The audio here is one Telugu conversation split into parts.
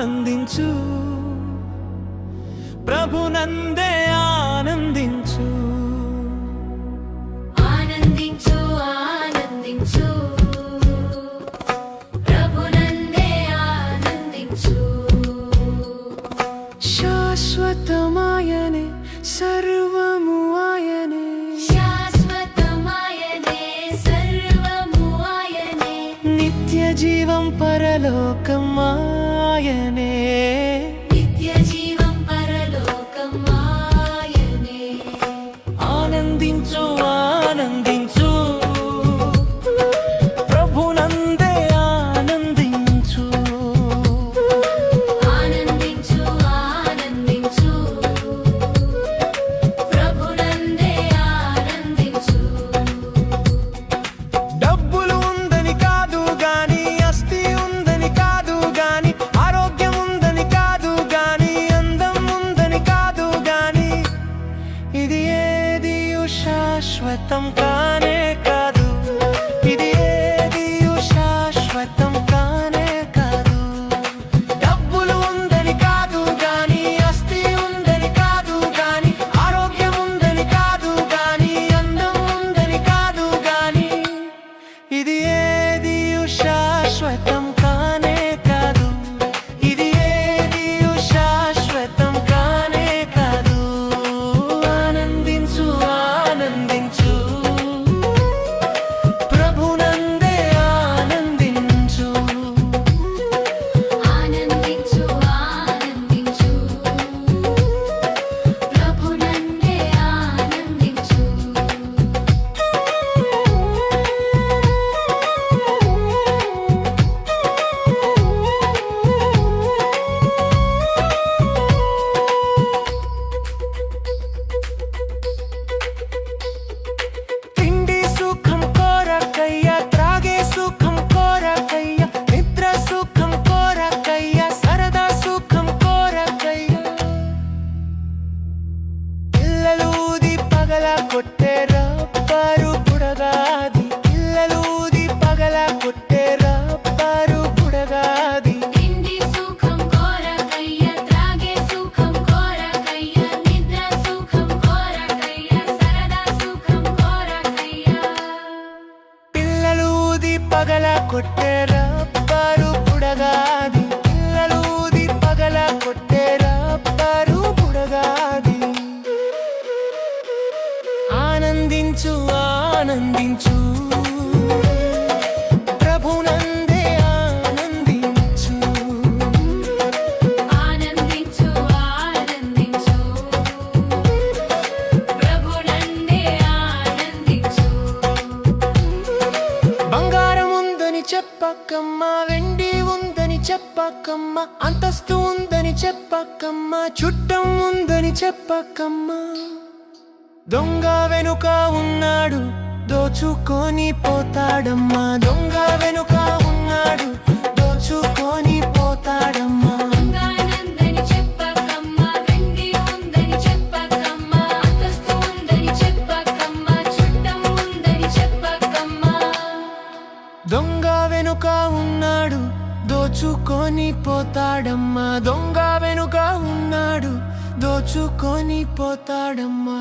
ఆనందించు, ప్రభునందే ఆనందించు. ఆనందించు ఆనందించు, ప్రభునందే ఆనందించు. శాశ్వతమాయనే సర్వము ఆయనే, శాశ్వతమాయనే సర్వము ఆయనే. నిత్య జీవం పరలోకం ఆయనే, నిత్య జీవం పరలోకం ఆయనే. ఆనందించు ఆనందించు, ప్రభునందే ఆనందించు. ఆనందించు ఆనందించు, ప్రభునందే ఆనందించు. డబ్బులు ఉందని కాదు గాని, ఆస్తి ఉందని కాదు గాని, ఆరోగ్యం ఉందని కాదు గాని, అందం ఉందని కాదు గాని, ఇది ఏది శాశ్వతం కానే కాదు. ఇది ఏది శాశ్వతం కానే కాదు. డబ్బులు ఉందని కాదు గాని, ఆస్తి ఉందని కాదు గాని, ఆరోగ్యం ఉందని కాదు గాని, అందం ఉందని కాదు గాని, ఇది ఏది శాశ్వతం కానే కాదు. ఇది ఏది శాశ్వతం కానే కాదు. ఆనందించు ఆనందించు, ప్రభునందే ఆనందించు. ఆనందించు ఆనందించు, ప్రభునందే ఆనందించు. తిండి సుఖం కోరకయ్య, త్రాగే సుఖం కోరకయ్య, నిద్ర సుఖం కోరకయ్య, సరదా సుఖం కోరకయ్య. పిల్లలూది పగల కొట్టే రబ్బరు బుడగాది, పిల్లలూది పగల కొట్టే రబ్బరు బుడగాది. తిండి సుఖం కోరకయ్య, త్రాగే సుఖం కోరకయ్య, నిద్ర సుఖం కోరకయ్య, సరదా సుఖం కోరకయ్య. పిల్లలూది పగల కొట్టే రబ్బరు బుడగాది, పిల్లలూది పగల కొట్టే రబ్బరు బుడగాది. ఆనందించు ఆనందించు, ప్రభునందే ఆనందించు. ఆనందించు ఆనందించు, ప్రభునందే ఆనందించు. బంగారం ఉందని చెప్పకమ్మా, వెండి ఉందని చెప్పకమ్మా, అంతస్తు ఉందని చెప్పకమ్మా, చుట్టం ఉందని చెప్పకమ్మా. దొంగ వెనుక ఉన్నాడు, దోచుకొని పోతాడమ్మా. దొంగ వెనుక ఉన్నాడు, దోచుకొని పోతాడమ్మా. బంగారందని చెప్పకమ్మా, వెండి ఉందని చెప్పకమ్మా, అంతస్తు ఉందని చెప్పకమ్మా, చుట్టం ఉందని చెప్పకమ్మా. దొంగ వెనుక ఉన్నాడు, దోచుకొని పోతాడమ్మా. దొంగ వెనుక ఉన్నాడు, దోచుకొని పోతాడమ్మా.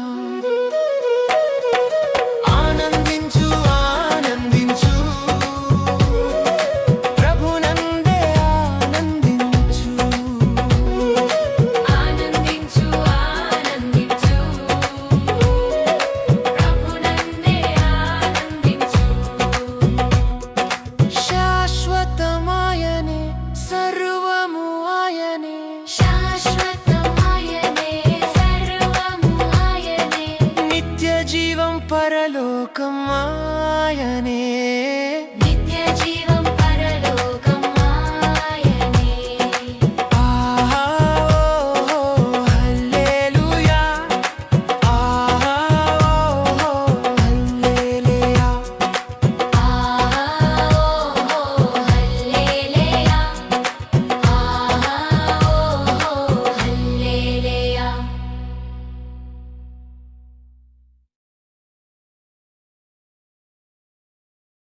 ఆనందించు ఆనందించు, ప్రభునందే ఆనందించు. ఆనందించు ఆనందించు, ప్రభునందే ఆనందించు. శాశ్వతమాయనే సర్వము ఆయనే, శాశ్వతమాయనే సర్వము ఆయనే. నిత్య జీవం పరలోకం ఆయనే.